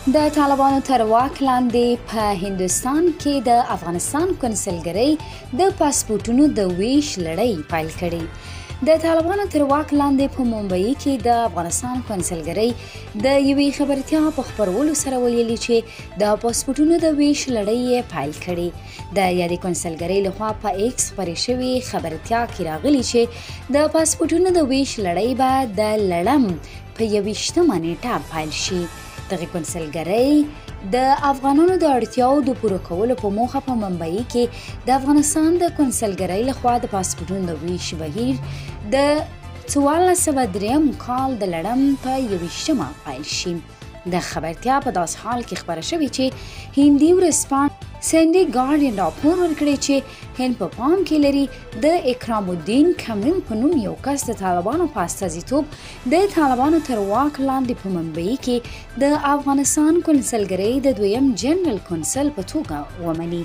د طالبانو تر واک لاندې په هندوستان کې د افغانستان کنسلګرۍ د پاسپورټونو د ویش لړۍ پیل کړې. د طالبانو تر واک لاندې په ممبئی کې د افغانستان کنسلګرۍ د یوې خبرتیا په خپرولو سره ویلي چې د پاسپورټونو د ویش لړۍ پیل کړې. د یادې کنسلګرۍ لخوا په ایکس خپرې شوې خبرتیا کې راغلي چې د پاسپورټونو د ویش لړۍ به د لړم په 21مه نیټه پیل شي. دغه کنسلګرۍ د افغانانو د اړتیاو د پوره کولو په موخه په ممبئی کې د افغانستان د کنسلګرۍ لخوا د پاسپورټونو د ویش بهیر د 1403 کال د لړم په 21مه پیل شي. د خبرتیا په داس حال کې خبره شوې چې هندي ورځپاڼې سندي ګارډین راپور ورکړی چې هند په پام کې لري د اکرام الدین کمین په نوم یو کس د طالبانو په استازیتوب د طالبانو تر واک لاندې په ممبئی کې د افغانستان کنسلګرۍ د دویم جنرال کنسل په توګه ومني.